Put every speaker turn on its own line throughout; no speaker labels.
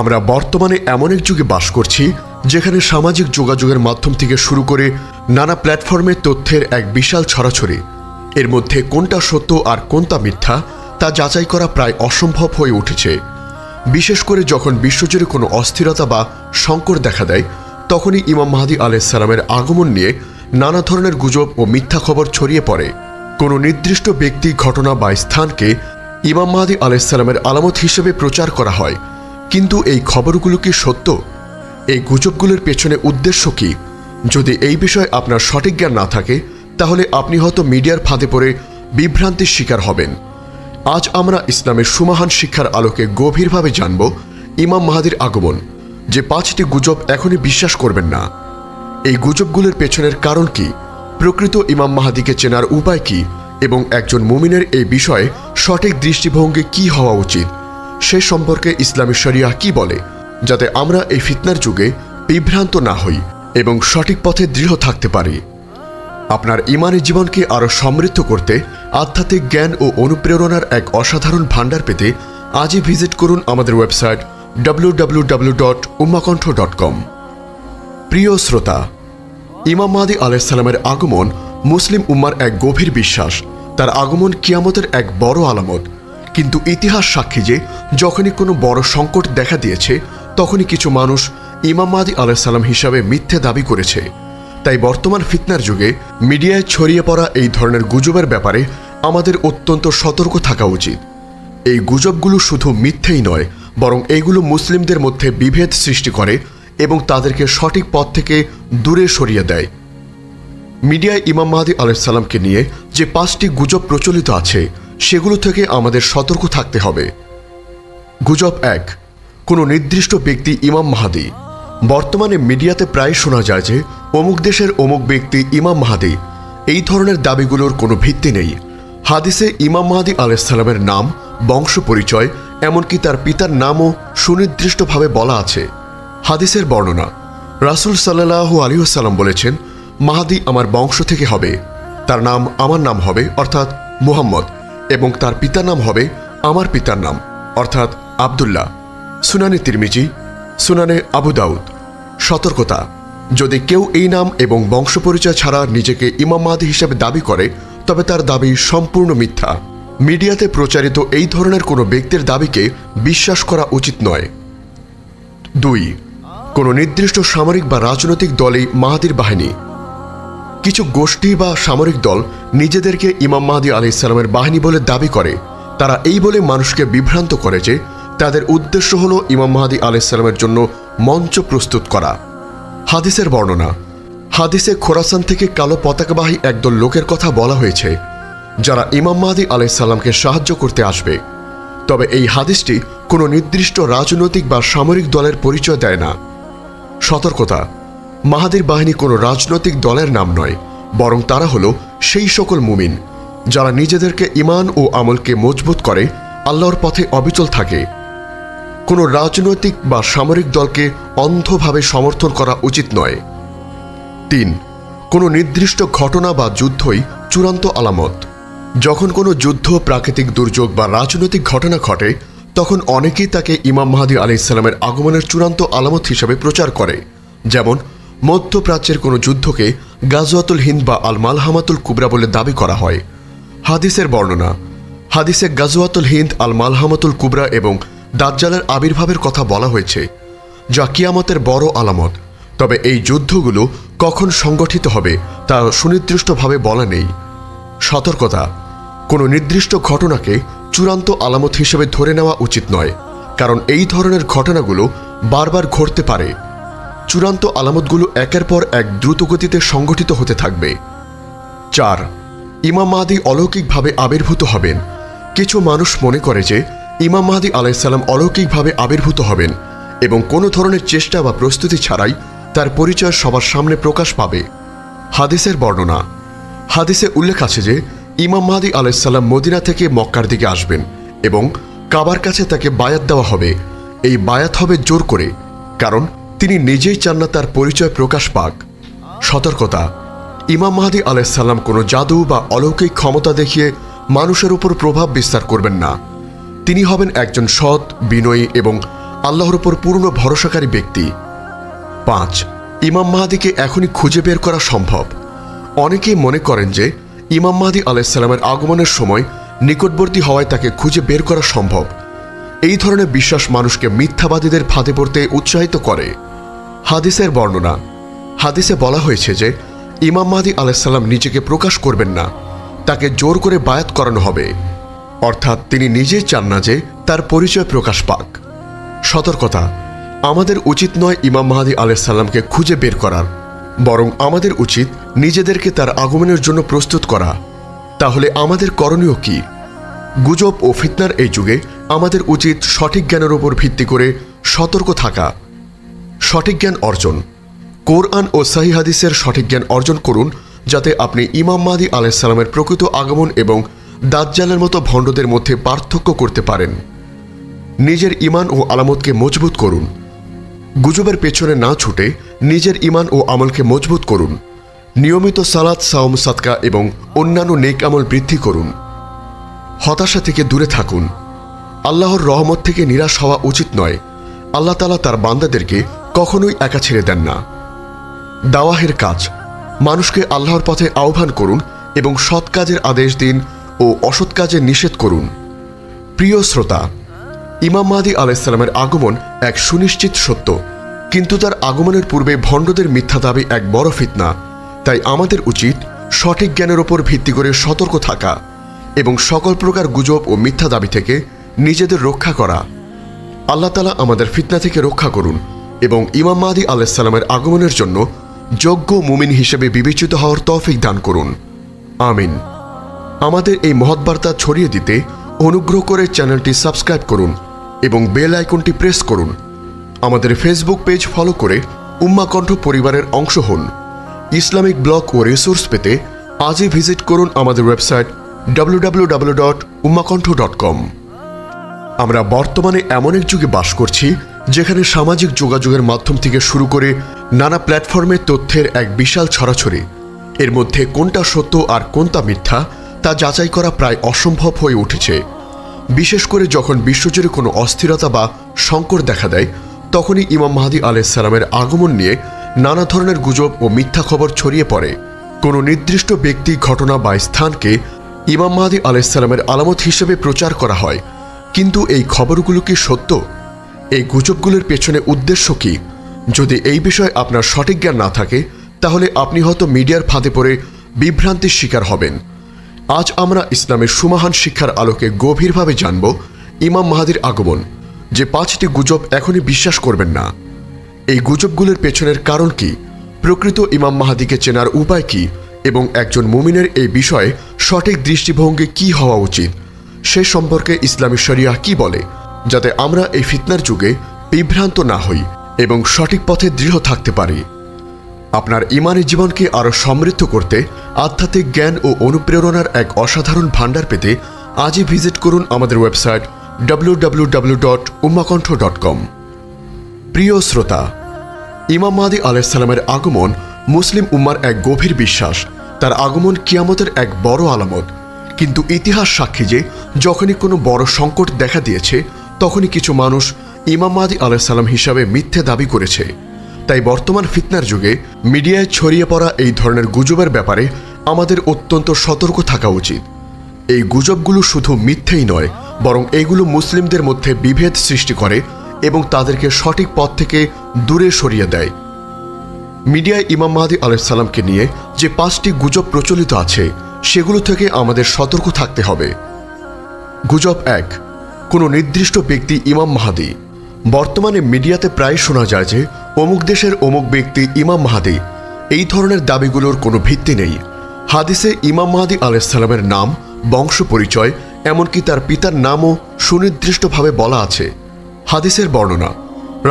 আমরা বর্তমানে এমন এক যুগে বাস করছি যেখানে সামাজিক যোগাযোগের মাধ্যম থেকে শুরু করে নানা প্ল্যাটফর্মে তথ্যের এক বিশাল ছড়াছড়ি। এর মধ্যে কোনটা সত্য আর কোনটা মিথ্যা তা যাচাই করা প্রায় অসম্ভব হয়ে উঠেছে। বিশেষ করে যখন বিশ্বজুড়ে কোনো অস্থিরতা বা সংকট দেখা দেয়, তখনই ইমাম মাহদী আলাইহিস সালামের আগমন নিয়ে নানা ধরনের গুজব ও মিথ্যা খবর ছড়িয়ে পড়ে। কোনো নির্দিষ্ট ব্যক্তি, ঘটনা বা স্থানকে ইমাম মাহদী আলাইহিস সালামের আলামত হিসেবে প্রচার করা হয়, কিন্তু এই খবরগুলো কি সত্য? এই গুজবগুলোর পেছনে উদ্দেশ্য কি? যদি এই বিষয়ে আপনার সঠিক জ্ঞান না থাকে, তাহলে আপনি হয়তো মিডিয়ার ফাঁদে পড়ে বিভ্রান্তির শিকার হবেন। আজ আমরা ইসলামের সুমহান শিক্ষার আলোকে গভীরভাবে জানব ইমাম মাহদীর আগমন, যে 5টি গুজব এখনই বিশ্বাস করবেন না। এই গুজবগুলোর পেছনের কারণ কি, প্রকৃত ইমাম মাহদীকে চেনার উপায় কি, এবং একজন মুমিনের এই বিষয়ে সঠিক দৃষ্টিভঙ্গি কি হওয়া উচিত, সে সম্পর্কে ইসলামী শরিয়া কি বলে, যাতে আমরা এই ফিতনার যুগে বিভ্রান্ত না হই এবং সঠিক পথে দৃঢ় থাকতে পারি। আপনার ইমানি জীবনকে আরও সমৃদ্ধ করতে আধ্যাত্মিক জ্ঞান ও অনুপ্রেরণার এক অসাধারণ ভাণ্ডার পেতে আজই ভিজিট করুন আমাদের ওয়েবসাইট www.ummahkontho.com। প্রিয় শ্রোতা, ইমাম মাহদী আলাইহিস সালামের আগমন মুসলিম উম্মার এক গভীর বিশ্বাস। তার আগমন কিয়ামতের এক বড় আলামত। কিন্তু ইতিহাস সাক্ষী যে যখনই কোনো বড় সংকট দেখা দিয়েছে, তখনই কিছু মানুষ ইমাম মাহদী আলাইহিস সালাম হিসাবে মিথ্যে দাবি করেছে। তাই বর্তমান ফিতনার যুগে মিডিয়ায় ছড়িয়ে পড়া এই ধরনের গুজবের ব্যাপারে আমাদের অত্যন্ত সতর্ক থাকা উচিত। এই গুজবগুলো শুধু মিথ্যেই নয়, বরং এইগুলো মুসলিমদের মধ্যে বিভেদ সৃষ্টি করে এবং তাদেরকে সঠিক পথ থেকে দূরে সরিয়ে দেয়। মিডিয়ায় ইমাম মাহদী আলাইহিস সালামকে নিয়ে যে 5টি গুজব প্রচলিত আছে, সেগুলো থেকে আমাদের সতর্ক থাকতে হবে। গুজব 1, কোনো নির্দিষ্ট ব্যক্তি ইমাম মাহদী। বর্তমানে মিডিয়াতে প্রায় শোনা যায় যে অমুক দেশের অমুক ব্যক্তি ইমাম মাহদী। এই ধরনের দাবিগুলোর কোনো ভিত্তি নেই। হাদিসে ইমাম মাহদী আলাইহিস সালামের নাম, বংশ পরিচয়, এমনকি তার পিতার নামও সুনির্দিষ্টভাবে বলা আছে। হাদিসের বর্ণনা, রাসূল সাল্লাল্লাহু আলাইহি ওয়াসাল্লাম বলেছেন, মাহদী আমার বংশ থেকে হবে, তার নাম আমার নাম হবে অর্থাৎ মুহাম্মদ, এবং তার পিতার নাম হবে আমার পিতার নাম অর্থাৎ আব্দুল্লাহ। সুনানে তিরমিজি, সুনানে আবু দাউদ। সতর্কতা, যদি কেউ এই নাম এবং বংশ পরিচয় ছাড়া নিজেকে ইমাম মাহদী হিসেবে দাবি করে, তবে তার দাবি সম্পূর্ণ মিথ্যা। মিডিয়াতে প্রচারিত এই ধরনের কোনো ব্যক্তির দাবিকে বিশ্বাস করা উচিত নয়। 2, কোনো নির্দিষ্ট সামরিক বা রাজনৈতিক দলই মাহদীর বাহিনী। কিছু গোষ্ঠী বা সামরিক দল নিজেদেরকে ইমাম মাহদী আলাইহিস সালামের বাহিনী বলে দাবি করে। তারা এই বলে মানুষকে বিভ্রান্ত করে যে তাদের উদ্দেশ্য হলো ইমাম মাহদী আলাইহিস সালামের জন্য মঞ্চ প্রস্তুত করা। হাদিসের বর্ণনা, হাদিসে খোরাসান থেকে কালো পতাকাবাহী একদল লোকের কথা বলা হয়েছে, যারা ইমাম মাহদী আলাইহিস সালামকে সাহায্য করতে আসবে। তবে এই হাদিসটি কোনো নির্দিষ্ট রাজনৈতিক বা সামরিক দলের পরিচয় দেয় না। সতর্কতা, মাহদীর বাহিনী কোনো রাজনৈতিক দলের নাম নয়, বরং তারা হলো সেই সকল মুমিন যারা নিজেদেরকে ঈমান ও আমলকে মজবুত করে আল্লাহর পথে অবিচল থাকে। কোনো রাজনৈতিক বা সামরিক দলকে অন্ধভাবে সমর্থন করা উচিত নয়। 3, কোনো নির্দিষ্ট ঘটনা বা যুদ্ধই চূড়ান্ত আলামত। যখন কোনো যুদ্ধ, প্রাকৃতিক দুর্যোগ বা রাজনৈতিক ঘটনা ঘটে, তখন অনেকেই তাকে ইমাম মাহদী আলাইহিস সালামের আগমনের চূড়ান্ত আলামত হিসেবে প্রচার করে। যেমন মধ্যপ্রাচ্যের কোনো যুদ্ধকে গাজওয়াতুল হিন্দ বা আল মালহামাতুল কুবরা বলে দাবি করা হয়। হাদিসের বর্ণনা, হাদিসে গাজওয়াতুল হিন্দ, আল মালহামাতুল কুবরা এবং দাজ্জালের আবির্ভাবের কথা বলা হয়েছে, যা কিয়ামতের বড় আলামত। তবে এই যুদ্ধগুলো কখন সংগঠিত হবে তা সুনির্দিষ্টভাবে বলা নেই। সতর্কতা, কোনো নির্দিষ্ট ঘটনাকে চূড়ান্ত আলামত হিসেবে ধরে নেওয়া উচিত নয়, কারণ এই ধরনের ঘটনাগুলো বারবার ঘটতে পারে। চূড়ান্ত আলামতগুলো একের পর এক দ্রুতগতিতে সংগঠিত হতে থাকবে। 4, ইমাম মাহদী অলৌকিকভাবে আবির্ভূত হবেন। কিছু মানুষ মনে করে যে ইমাম মাহদী আলাইহিস সালাম অলৌকিকভাবে আবির্ভূত হবেন এবং কোনো ধরনের চেষ্টা বা প্রস্তুতি ছাড়াই তার পরিচয় সবার সামনে প্রকাশ পাবে। হাদিসের বর্ণনা, হাদিসে উল্লেখ আছে যে ইমাম মাহদী আলাইহিস সালাম মদিনা থেকে মক্কার দিকে আসবেন এবং কাবার কাছে তাকে বায়াত দেওয়া হবে। এই বায়াত হবে জোর করে, কারণ তিনি নিজেই চান না তার পরিচয় প্রকাশ পাক। সতর্কতা, ইমাম মাহদী আলাইহিস সালাম কোনো জাদু বা অলৌকিক ক্ষমতা দেখিয়ে মানুষের উপর প্রভাব বিস্তার করবেন না। তিনি হবেন একজন সৎ, বিনয়ী এবং আল্লাহর উপর পূর্ণ ভরসাকারী ব্যক্তি। 5. ইমাম মাহদিকে এখনই খুঁজে বের করা সম্ভব। অনেকেই মনে করেন যে ইমাম মাহদি আলাইহিসসালামের আগমনের সময় নিকটবর্তী হওয়ায় তাকে খুঁজে বের করা সম্ভব। এই ধরনের বিশ্বাস মানুষকে মিথ্যাবাদীদের ফাঁদে পড়তে উৎসাহিত করে। হাদিসের বর্ণনা। হাদিসে বলা হয়েছে যে ইমাম মাহদি আলাইহিসসালাম নিজেকে প্রকাশ করবেন না, তাকে জোর করে বায়াত করানো হবে, অর্থাৎ তিনি নিজেই চান না যে তার পরিচয় প্রকাশ পাক। সতর্কতা, আমাদের উচিত নয় ইমাম মাহদি আলাইহিসসালামকে খুঁজে বের করার, বরং আমাদের উচিত নিজেদেরকে তার আগমনের জন্য প্রস্তুত করা। তাহলে আমাদের করণীয় কি? গুজব ও ফিতনার এই যুগে আমাদের উচিত সঠিক জ্ঞানের উপর ভিত্তি করে সতর্ক থাকা। সঠিক জ্ঞান অর্জন। কোরআন ও সহিহ হাদিসের সঠিক জ্ঞান অর্জন করুন, যাতে আপনি ইমাম মাহদি আলাইহিসসালামের প্রকৃত আগমন এবং দাজ্জালের মতো ভণ্ডদের মধ্যে পার্থক্য করতে পারেন। নিজের ঈমান ও আলামতকে মজবুত করুন। গুজবের পেছনে না ছুটে নিজের ঈমান ও আমলকে মজবুত করুন। নিয়মিত সালাত, সাওম, সাদকা এবং অন্যান্য নেক আমল বৃদ্ধি করুন। হতাশা থেকে দূরে থাকুন। আল্লাহর রহমত থেকে নিরাশ হওয়া উচিত নয়। আল্লাহ তাআলা তার বান্দাদেরকে কখনোই একা ছেড়ে দেন না। দাওয়াহের কাজ। মানুষকে আল্লাহর পথে আহ্বান করুন এবং সৎ কাজের আদেশ দিন ও অসৎ কাজে নিষেধ করুন। প্রিয় শ্রোতা, ইমাম মাহদি আলাইহিসসালামের আগমন এক সুনিশ্চিত সত্য, কিন্তু তার আগমনের পূর্বে ভণ্ডদের মিথ্যা দাবি এক বড় ফিতনা। তাই আমাদের উচিত সঠিক জ্ঞানের উপর ভিত্তি করে সতর্ক থাকা এবং সকল প্রকার গুজব ও মিথ্যা দাবি থেকে নিজেদের রক্ষা করা। আল্লাহ তাআলা আমাদের ফিতনা থেকে রক্ষা করুন এবং ইমাম মাহদি আলাইহিসসালামের আগমনের জন্য যোগ্য মুমিন হিসেবে বিবেচিত হওয়ার তৌফিক দান করুন। আমিন। আমাদের এই মহৎ বার্তা ছড়িয়ে দিতে অনুগ্রহ করে চ্যানেলটি সাবস্ক্রাইব করুন এবং বেল আইকনটি প্রেস করুন। আমাদের ফেসবুক পেজ ফলো করে উম্মাহ কণ্ঠ পরিবারের অংশ হন। ইসলামিক ব্লগ ও রিসোর্স পেতে আজই ভিজিট করুন আমাদের ওয়েবসাইট www.ummahkontho.com। আমরা বর্তমানে এমন এক যুগে বাস করছি যেখানে সামাজিক যোগাযোগের মাধ্যম থেকে শুরু করে নানা প্ল্যাটফর্মে তথ্যের এক বিশাল ছড়াছড়ি। এর মধ্যে কোনটা সত্য আর কোনটা মিথ্যা তা যাচাই করা প্রায় অসম্ভব হয়ে উঠেছে। বিশেষ করে যখন বিশ্বজুড়ে কোনো অস্থিরতা বা সংকট দেখা দেয়, তখনই ইমাম মাহদি আলাইহিসসালামের আগমন নিয়ে নানা ধরনের গুজব ও মিথ্যা খবর ছড়িয়ে পড়ে। কোনো নির্দিষ্ট ব্যক্তি, ঘটনা বা স্থানকে ইমাম মাহদি আলাইহিসসালামের আলামত হিসেবে প্রচার করা হয়, কিন্তু এই খবরগুলো কি সত্য? এই গুজবগুলোর পেছনে উদ্দেশ্য কি? যদি এই বিষয়ে আপনার সঠিক জ্ঞান না থাকে, তাহলে আপনি হয়তো মিডিয়ার ফাঁদে পড়ে বিভ্রান্তির শিকার হবেন। আজ আমরা ইসলামের সুমহান শিক্ষার আলোকে গভীরভাবে জানব ইমাম মাহদির আগমন, যে 5টি গুজব এখনই বিশ্বাস করবেন না। এই গুজবগুলোর পেছনের কারণ কি, প্রকৃত ইমাম মাহদিকে চেনার উপায় কি, এবং একজন মুমিনের এই বিষয়ে সঠিক দৃষ্টিভঙ্গি কি হওয়া উচিত সে সম্পর্কে ইসলামী শরিয়াহ কি বলে, যাতে আমরা এই ফিতনার যুগে বিভ্রান্ত না হই এবং সঠিক পথে দৃঢ় থাকতে পারি। আপনার ঈমানী জীবনকে আরও সমৃদ্ধ করতে আধ্যাত্মিক জ্ঞান ও অনুপ্রেরণার এক অসাধারণ ভাণ্ডার পেতে আজই ভিজিট করুন আমাদের ওয়েবসাইট www.ummahkontho.com। প্রিয় শ্রোতা, ইমাম মাহদি আলাইহিসসালামের আগমন মুসলিম উম্মার এক গভীর বিশ্বাস। তার আগমন কিয়ামতের এক বড় আলামত। কিন্তু ইতিহাস সাক্ষী যে যখনই কোনো বড় সংকট দেখা দিয়েছে, তখনই কিছু মানুষ ইমাম মাহদি আলাইহিসসালাম হিসাবে মিথ্যে দাবি করেছে। তাই বর্তমান ফিতনার যুগে মিডিয়ায় ছড়িয়ে পড়া এই ধরনের গুজবের ব্যাপারে আমাদের অত্যন্ত সতর্ক থাকা উচিত। এই গুজবগুলো শুধু মিথ্যেই নয়, বরং এগুলো মুসলিমদের মধ্যে বিভেদ সৃষ্টি করে এবং তাদেরকে সঠিক পথ থেকে দূরে সরিয়ে দেয়। মিডিয়ায় ইমাম মাহদি আলাইহিসসালামকে নিয়ে যে 5টি গুজব প্রচলিত আছে, সেগুলো থেকে আমাদের সতর্ক থাকতে হবে। গুজব 1, কোনো নির্দিষ্ট ব্যক্তি ইমাম মাহদি। বর্তমানে মিডিয়াতে প্রায় শোনা যায় যে অমুক দেশের অমুক ব্যক্তি ইমাম মাহদি। এই ধরনের দাবিগুলোর কোনো ভিত্তি নেই। হাদিসে ইমাম মাহদি আলাইহিসসালামের নাম, বংশ পরিচয়, এমনকি তার পিতার নামও সুনির্দিষ্টভাবে বলা আছে। হাদিসের বর্ণনা।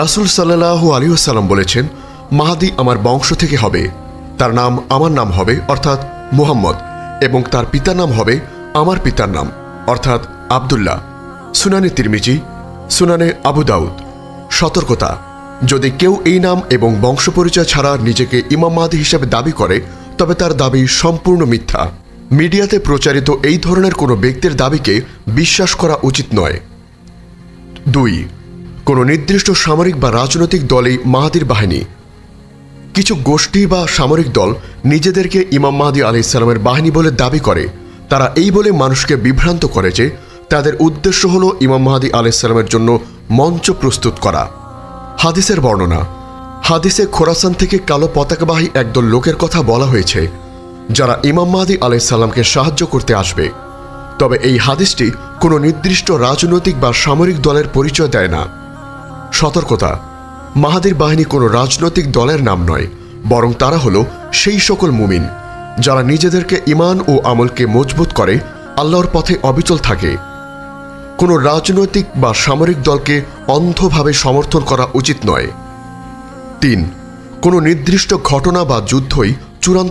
রাসূল সাল্লাল্লাহু আলাইহি ওয়াসাল্লাম বলেছেন, মাহদি আমার বংশ থেকে হবে, তার নাম আমার নাম হবে অর্থাৎ মুহাম্মদ, এবং তার পিতার নাম হবে আমার পিতার নাম অর্থাৎ আব্দুল্লাহ। সুনানে তিরমিজি, সুনানে আবু দাউদ। সতর্কতা, যদি কেউ এই নাম এবং বংশ পরিচয় ছাড়া নিজেকে ইমাম মাহদি হিসেবে দাবি করে, তবে তার দাবি সম্পূর্ণ মিথ্যা। মিডিয়াতে প্রচারিত এই ধরনের কোনো ব্যক্তির দাবিকে বিশ্বাস করা উচিত নয়। 2, কোনো নির্দিষ্ট সামরিক বা রাজনৈতিক দলই মাহাদির বাহিনী। কিছু গোষ্ঠী বা সামরিক দল নিজেদেরকে ইমাম মাহদী আলাইহিস সালামের বাহিনী বলে দাবি করে। তারা এই বলে মানুষকে বিভ্রান্ত করে যে তাদের উদ্দেশ্য হল ইমাম মাহদী আলাইহিস সালামের জন্য মঞ্চ প্রস্তুত করা। হাদিসের বর্ণনা। হাদিসে খোরাসান থেকে কালো পতাকাবাহী একদল লোকের কথা বলা হয়েছে, যারা ইমাম মাহদী আলাইহিস সালামকে সাহায্য করতে আসবে। তবে এই হাদিসটি কোনো নির্দিষ্ট রাজনৈতিক বা সামরিক দলের পরিচয় দেয় না। সতর্কতা: মাহাদির বাহিনী কোনো রাজনৈতিক দলের নাম নয়, বরং তারা হলো সেই সকল মুমিন যারা নিজেদেরকে ঈমান ও আমলকে মজবুত করে আল্লাহর পথে অবিচল থাকে। কোনো রাজনৈতিক বা সামরিক দলকে অন্ধভাবে সমর্থন করা উচিত নয়। 3. কোনো নির্দিষ্ট ঘটনা বা যুদ্ধই চূড়ান্ত